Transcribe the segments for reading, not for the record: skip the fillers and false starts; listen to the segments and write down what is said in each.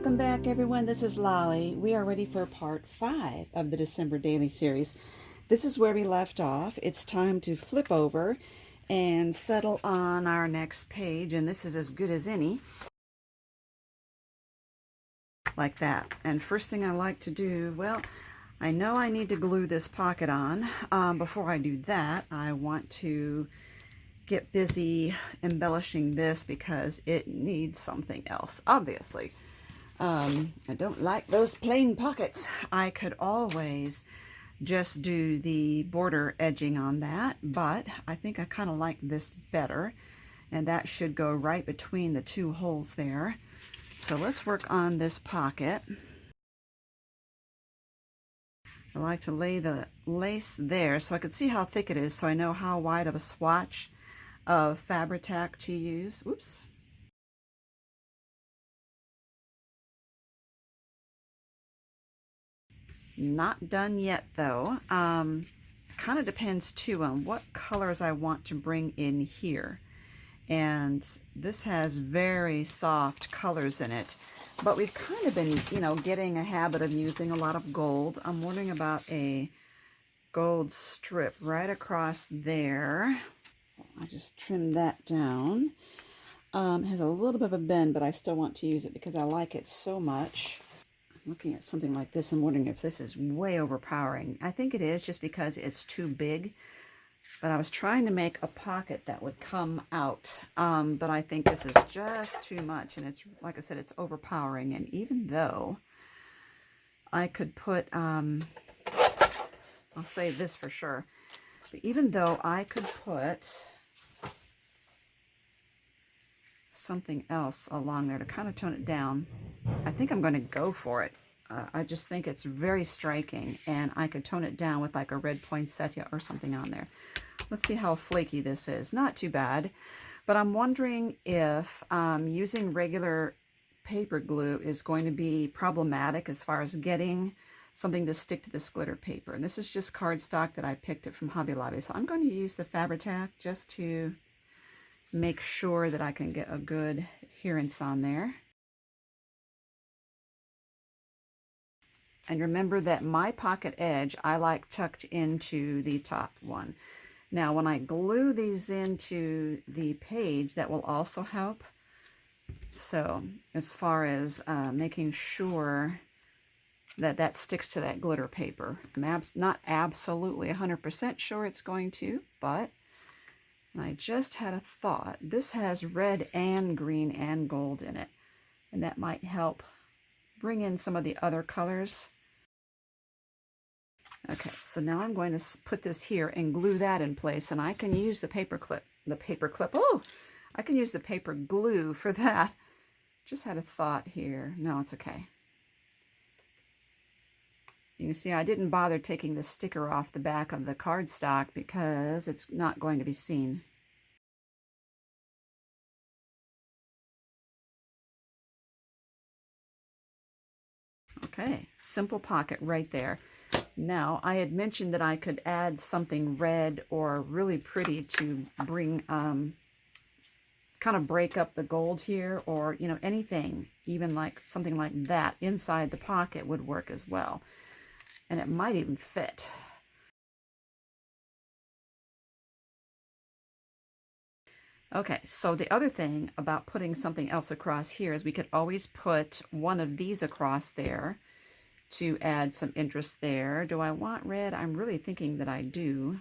Welcome back, everyone. This is Lolly. We are ready for part 5 of the December daily series. This is where we left off. It's time to flip over and settle on our next page, and this is as good as any. Like that. And first thing I like to do, well, I know I need to glue this pocket on. Before I do that, I want to get busy embellishing this because it needs something else, obviously. I don't like those plain pockets. I could always just do the border edging on that, but I think I kind of like this better, and that should go right between the two holes there. So let's work on this pocket. I like to lay the lace there so I can see how thick it is, so I know how wide of a swatch of Fabri-Tac to use. Oops. Not done yet, though. Kind of depends too on what colors I want to bring in here. And this has very soft colors in it, but we've kind of been, getting a habit of using a lot of gold. I'm wondering about a gold strip right across there. I just trimmed that down. It has a little bit of a bend, but I still want to use it because I like it so much. Looking at something like this, I'm wondering if this is way overpowering. I think it is, just because it's too big. But I was trying to make a pocket that would come out. But I think this is just too much. And it's, like I said, it's overpowering. And even though I could put, I'll say this for sure. But even though I could put something else along there to kind of tone it down, I think I'm going to go for it. I just think it's very striking, and I could tone it down with like a red poinsettia or something on there. Let's see how flaky this is. Not too bad, but I'm wondering if using regular paper glue is going to be problematic as far as getting something to stick to this glitter paper. And this is just cardstock that I picked it from Hobby Lobby, so I'm going to use the Fabri-Tac just to make sure that I can get a good adherence on there. And remember that my pocket edge, I like tucked into the top one. Now, when I glue these into the page, that will also help. So, as far as making sure that that sticks to that glitter paper. I'm not absolutely 100% sure it's going to, but I just had a thought. This has red and green and gold in it, and that might help bring in some of the other colors. Okay, so now I'm going to put this here and glue that in place, and I can use the paper clip. Oh, I can use the paper glue for that. Just had a thought here. No, it's okay. You can see I didn't bother taking the sticker off the back of the cardstock because it's not going to be seen. Okay, simple pocket right there. Now, I had mentioned that I could add something red or really pretty to bring, kind of break up the gold here, or, anything, even like something like that inside the pocket would work as well. And it might even fit. Okay, so the other thing about putting something else across here is we could always put one of these across there to add some interest there. Do I want red? I'm really thinking that I do.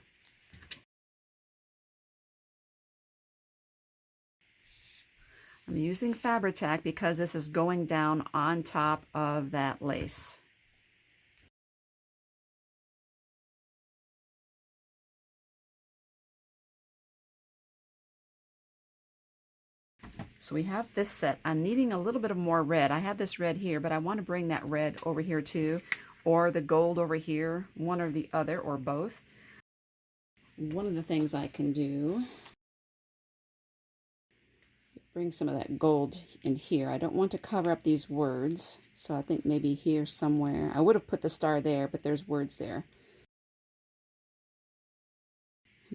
I'm using Fabri-Tac because this is going down on top of that lace. So we have this set. I'm needing a little bit of more red. I have this red here, but I want to bring that red over here too, or the gold over here, one or the other, or both. One of the things I can do, bring some of that gold in here. I don't want to cover up these words, so I think maybe here somewhere. I would have put the star there, but there's words there.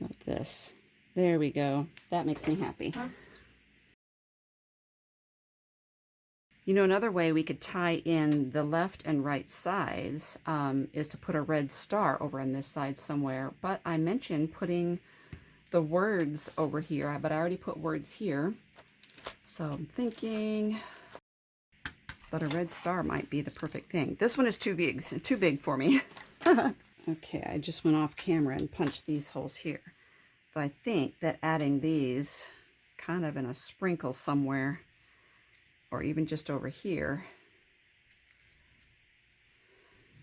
How about this? There we go. That makes me happy. You know, another way we could tie in the left and right sides is to put a red star over on this side somewhere. But I mentioned putting the words over here, but I already put words here. So I'm thinking, but a red star might be the perfect thing. This one is too big for me. Okay, I just went off camera and punched these holes here. But I think that adding these kind of in a sprinkle somewhere, or even just over here,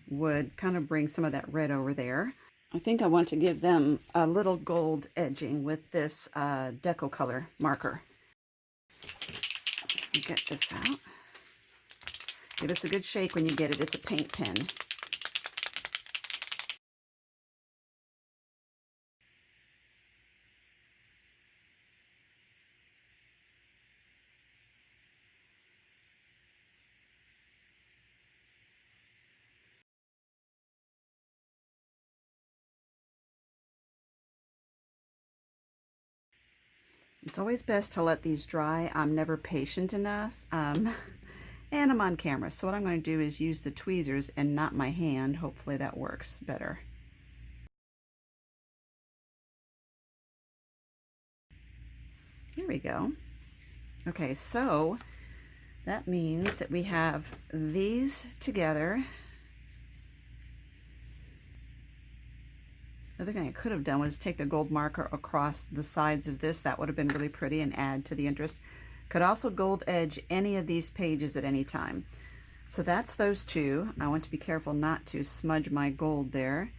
would kind of bring some of that red over there. I think I want to give them a little gold edging with this deco color marker. Get this out. Give this a good shake when you get it. It's a paint pen. It's always best to let these dry. I'm never patient enough. And I'm on camera, so what I'm going to do is use the tweezers and not my hand. Hopefully that works better. There we go. Okay, so that means that we have these together. The other thing I could have done was take the gold marker across the sides of this. That would have been really pretty and add to the interest. Could also gold edge any of these pages at any time. So that's those two. I want to be careful not to smudge my gold there.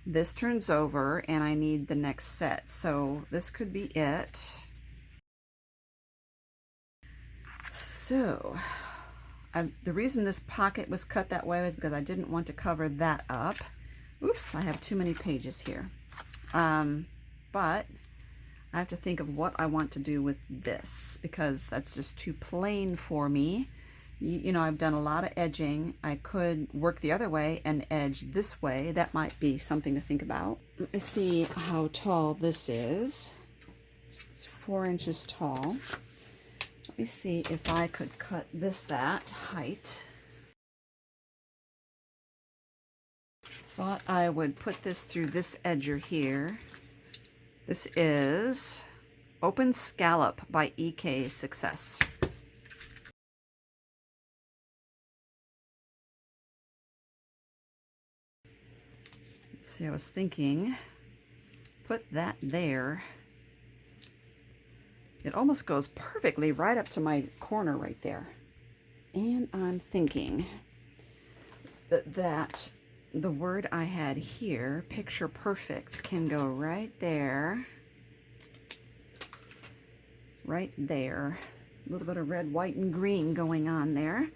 This turns over and I need the next set. So this could be it. So the reason this pocket was cut that way was because I didn't want to cover that up. Oops, I have too many pages here. But I have to think of what I want to do with this because that's just too plain for me. You know, I've done a lot of edging. I could work the other way and edge this way. That might be something to think about. Let me see how tall this is. It's 4 inches tall. Let me see if I could cut that height. Thought I would put this through this edger here. This is Open Scallop by EK Success. Let's see, I was thinking, put that there. It almost goes perfectly right up to my corner right there. And I'm thinking that the word I had here, picture perfect, can go right there. Right there. A little bit of red, white, and green going on there.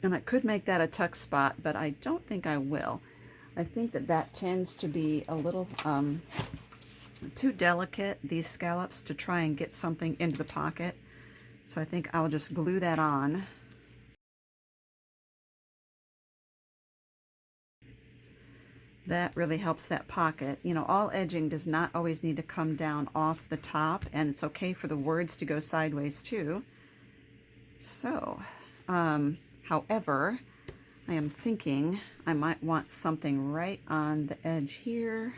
And I could make that a tuck spot, but I don't think I will. I think that tends to be a little too delicate, these scallops, to try and get something into the pocket. So I think I'll just glue that on. That really helps that pocket. You know, all edging does not always need to come down off the top, and it's okay for the words to go sideways too. So, however, I am thinking I might want something right on the edge here.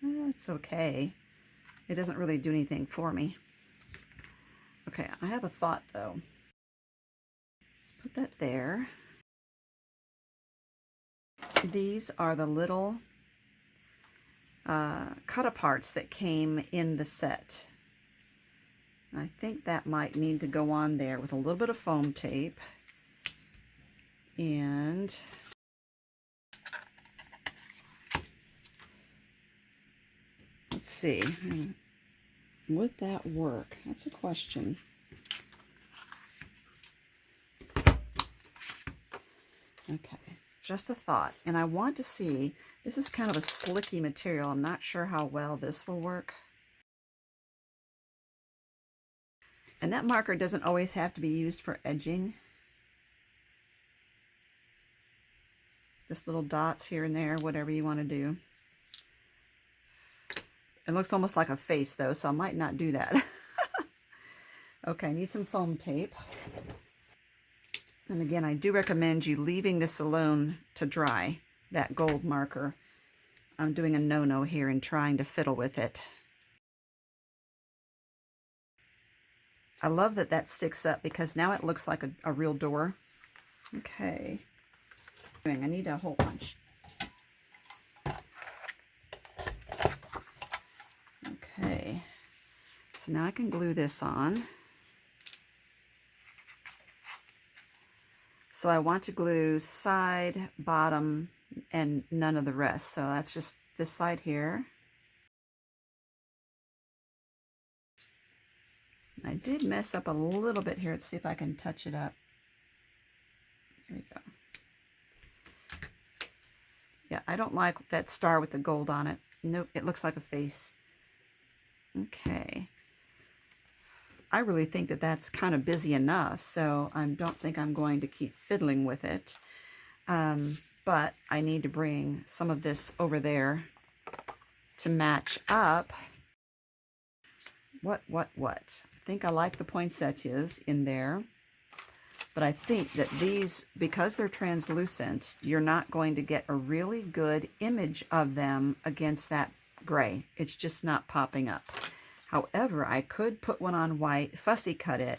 It's okay. It doesn't really do anything for me. Okay, I have a thought though. Let's put that there. These are the little cut-aparts that came in the set. I think that might need to go on there with a little bit of foam tape. And let's see. Would that work? That's a question. Okay, just a thought. And I want to see, this is kind of a slicky material. I'm not sure how well this will work. And that marker doesn't always have to be used for edging. Just little dots here and there, whatever you want to do. It looks almost like a face though, so I might not do that. Okay, I need some foam tape. And again, I do recommend you leaving this alone to dry, that gold marker. I'm doing a no-no here and trying to fiddle with it. I love that that sticks up because now it looks like a real door. Okay. I need a hole punch. Okay. So now I can glue this on. So I want to glue side, bottom, and none of the rest. So that's just this side here. I did mess up a little bit here. Let's see if I can touch it up. Here we go. Yeah, I don't like that star with the gold on it. Nope, it looks like a face. Okay. I really think that that's kind of busy enough, so I don't think I'm going to keep fiddling with it. But I need to bring some of this over there to match up. What? I think I like the poinsettias in there, but I think that these, because they're translucent, you're not going to get a really good image of them against that gray. It's just not popping up. However, I could put one on white, fussy cut it,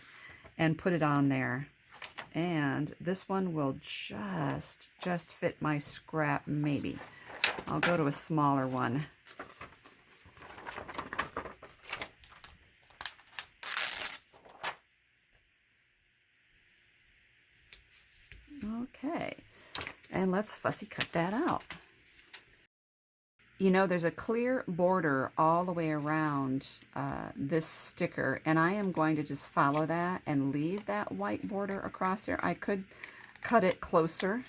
and put it on there. And this one will just fit my scrap, maybe. I'll go to a smaller one. Okay, and let's fussy cut that out. You know, there's a clear border all the way around this sticker, and I am going to just follow that and leave that white border across there. I could cut it closer,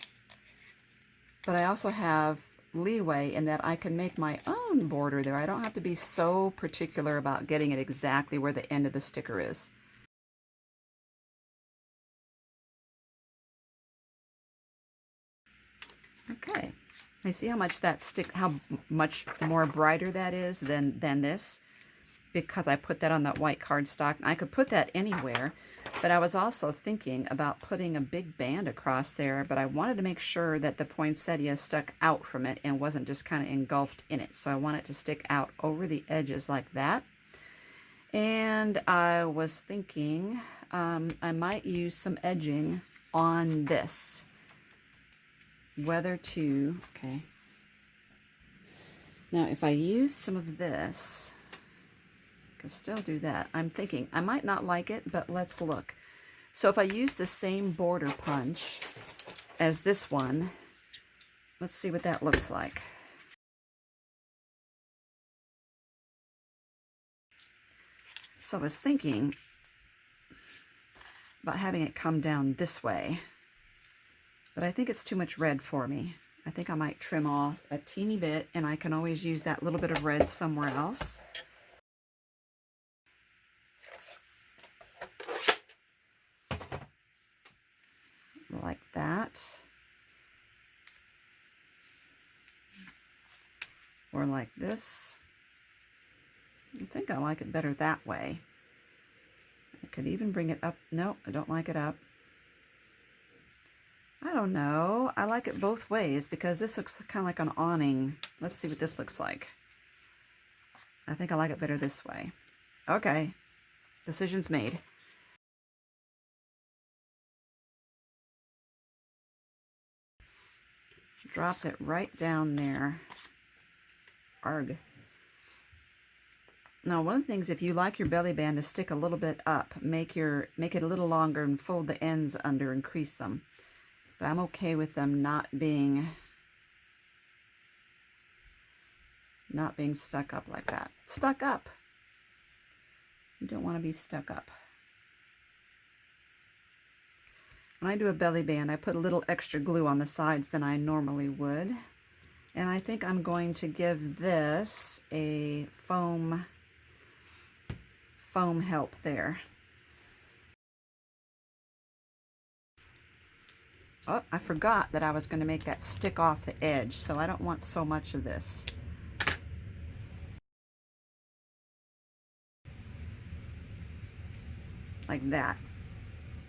but I also have leeway in that I can make my own border there. I don't have to be so particular about getting it exactly where the end of the sticker is. Okay, I see how much that how much more brighter that is than this, because I put that on that white cardstock. I could put that anywhere, but I was also thinking about putting a big band across there, but I wanted to make sure that the poinsettia stuck out from it and wasn't just kind of engulfed in it. So I want it to stick out over the edges like that. And I was thinking I might use some edging on this. Whether to, okay. Now, if I use some of this, I can still do that. I'm thinking I might not like it, but let's look. So if I use the same border punch as this one, let's see what that looks like. So I was thinking about having it come down this way, but I think it's too much red for me. I think I might trim off a teeny bit, and I can always use that little bit of red somewhere else. Like that. Or like this. I think I like it better that way. I could even bring it up. No, I don't like it up. I don't know. I like it both ways because this looks kind of like an awning. Let's see what this looks like. I think I like it better this way. Okay. Decision's made. Drop it right down there. Arg. Now, one of the things, if you like your belly band to stick a little bit up, make it a little longer and fold the ends under and crease them. But I'm okay with them not being stuck up like that. Stuck up. You don't want to be stuck up. When I do a belly band, I put a little extra glue on the sides than I normally would. And I think I'm going to give this a foam help there. Oh, I forgot that I was going to make that stick off the edge, so I don't want so much of this. Like that.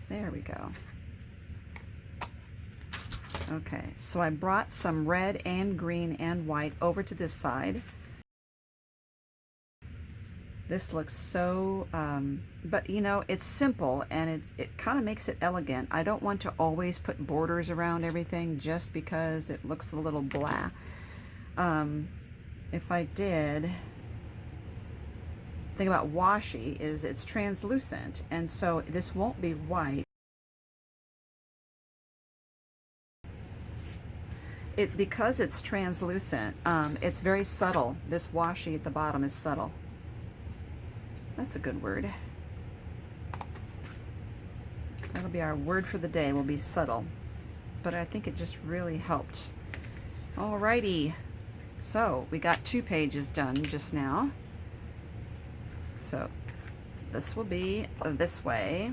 There we go. Okay, so I brought some red and green and white over to this side. This looks so, but you know, it's simple and it kind of makes it elegant. I don't want to always put borders around everything just because it looks a little blah. If I did, the thing about washi is it's translucent, and so this won't be white. Because it's translucent, it's very subtle. This washi at the bottom is subtle. That's a good word. That'll be our word for the day, will be subtle. But I think it just really helped. Alrighty, so we got 2 pages done just now. So this will be this way.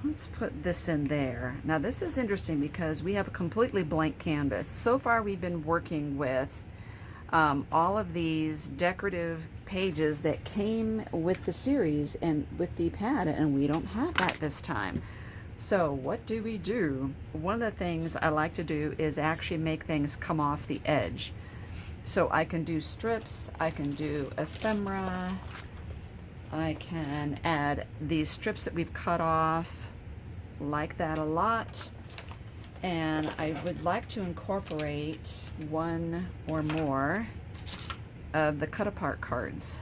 Let's put this in there. Now this is interesting because we have a completely blank canvas. So far we've been working with all of these decorative pages that came with the series and with the pad, and we don't have that this time. So what do? One of the things I like to do is actually make things come off the edge. So I can do strips, I can do ephemera, I can add these strips that we've cut off, like that a lot. And I would like to incorporate 1 or more of the cut apart cards.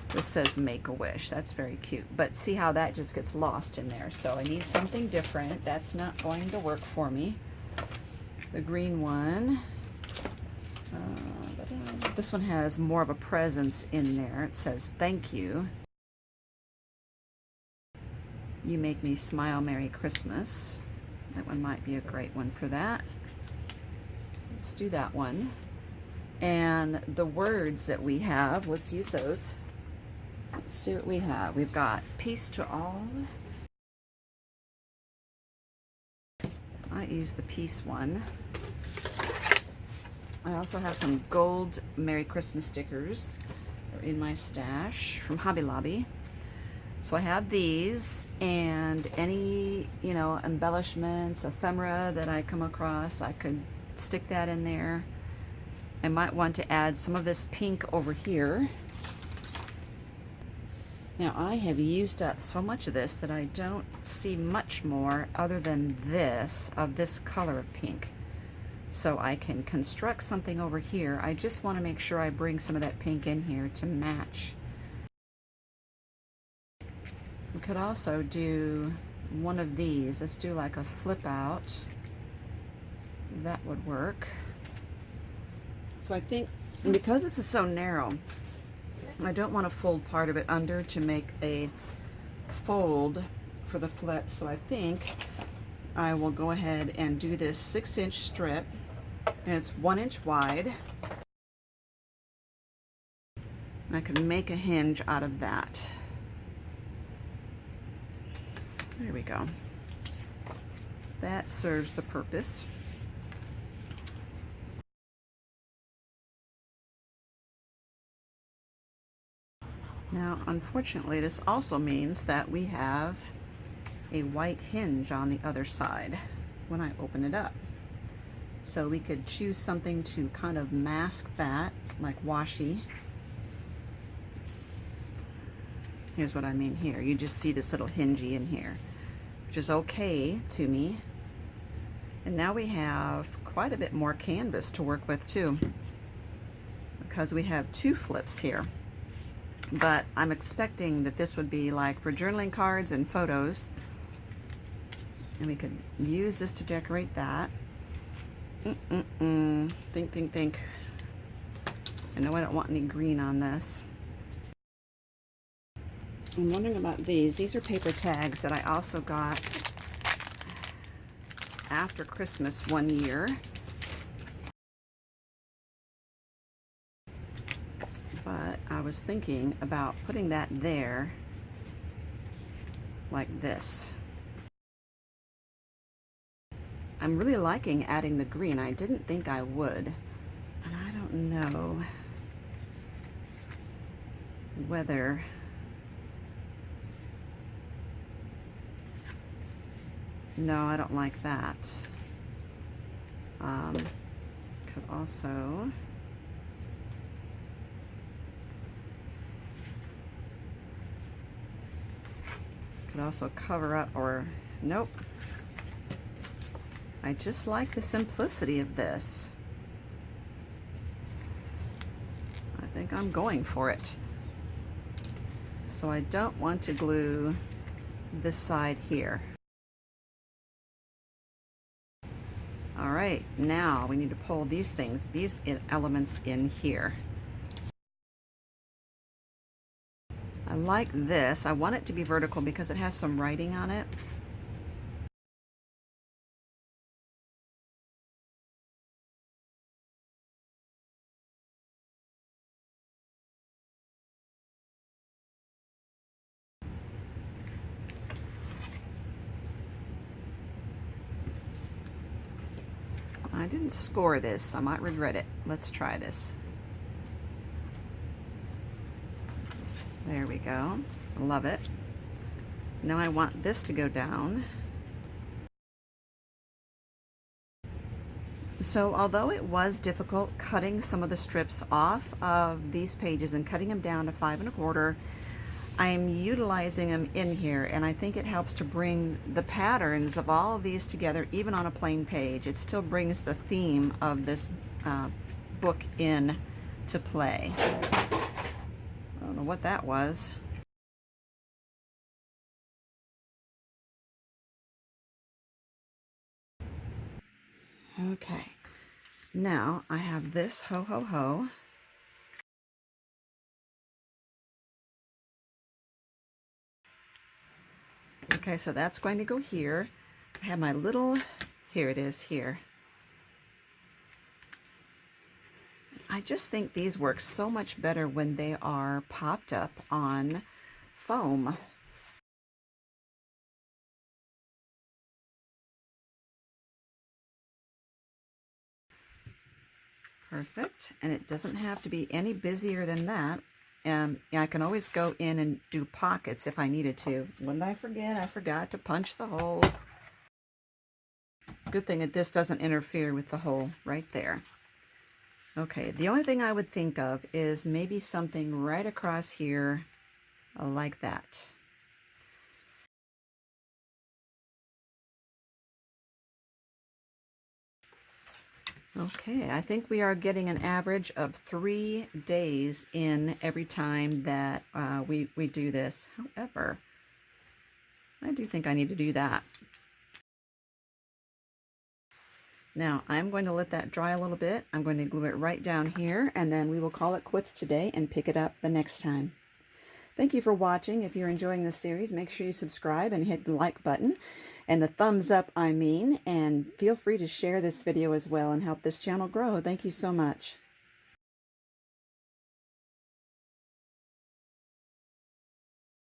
This says Make-A-Wish. That's very cute. But see how that just gets lost in there. So I need something different. That's not going to work for me. The green one. This one has more of a presence in there. It says, thank you. You make me smile, Merry Christmas. That one might be a great one for that. Let's do that one. And the words that we have, let's use those. Let's see what we have. We've got peace to all. I use the peace one. I also have some gold Merry Christmas stickers. They're in my stash from Hobby Lobby. So I have these, and any, you know, embellishments, ephemera that I come across, I could stick that in there. I might want to add some of this pink over here. Now I have used up so much of this that I don't see much more other than this, of this color of pink. So I can construct something over here. I just want to make sure I bring some of that pink in here to match. We could also do one of these. Let's do like a flip out. That would work. So I think because this is so narrow, I don't want to fold part of it under to make a fold for the flip. So I think I will go ahead and do this 6-inch strip, and it's 1 inch wide. And I can make a hinge out of that. There we go. That serves the purpose. Now, unfortunately, this also means that we have a white hinge on the other side when I open it up. So we could choose something to kind of mask that, like washi. Here's what I mean here. You just see this little hingy in here, which is okay to me. And now we have quite a bit more canvas to work with too, because we have 2 flips here. But I'm expecting that this would be like for journaling cards and photos. And we could use this to decorate that. Think. I know I don't want any green on this. I'm wondering about these. These are paper tags that I also got after Christmas one year. But I was thinking about putting that there like this. I'm really liking adding the green. I didn't think I would. And I don't know whether no, I don't like that. Could also cover up, or nope. I just like the simplicity of this. I think I'm going for it. So I don't want to glue this side here. All right, now we need to pull these elements in here. I like this. I want it to be vertical because it has some writing on it. I didn't score this. I might regret it. Let's try this. There we go. Love it. Now I want this to go down. So although it was difficult cutting some of the strips off of these pages and cutting them down to 5 1/4, I am utilizing them in here, and I think it helps to bring the patterns of all of these together, even on a plain page. It still brings the theme of this book in to play. I don't know what that was. Okay, now I have this ho ho ho. Okay, so that's going to go here. I have my little, here it is here. I just think these work so much better when they are popped up on foam. Perfect, and it doesn't have to be any busier than that. And I can always go in and do pockets if I needed to. What did I forget? I forgot to punch the holes. Good thing that this doesn't interfere with the hole right there. Okay, the only thing I would think of is maybe something right across here like that. Okay, I think we are getting an average of 3 days in every time that we do this. However, I do think I need to do that. Now, I'm going to let that dry a little bit. I'm going to glue it right down here, and then we will call it quits today and pick it up the next time. Thank you for watching. If you're enjoying this series, make sure you subscribe and hit the like button, and the thumbs up, I mean, and feel free to share this video as well and help this channel grow. Thank you so much.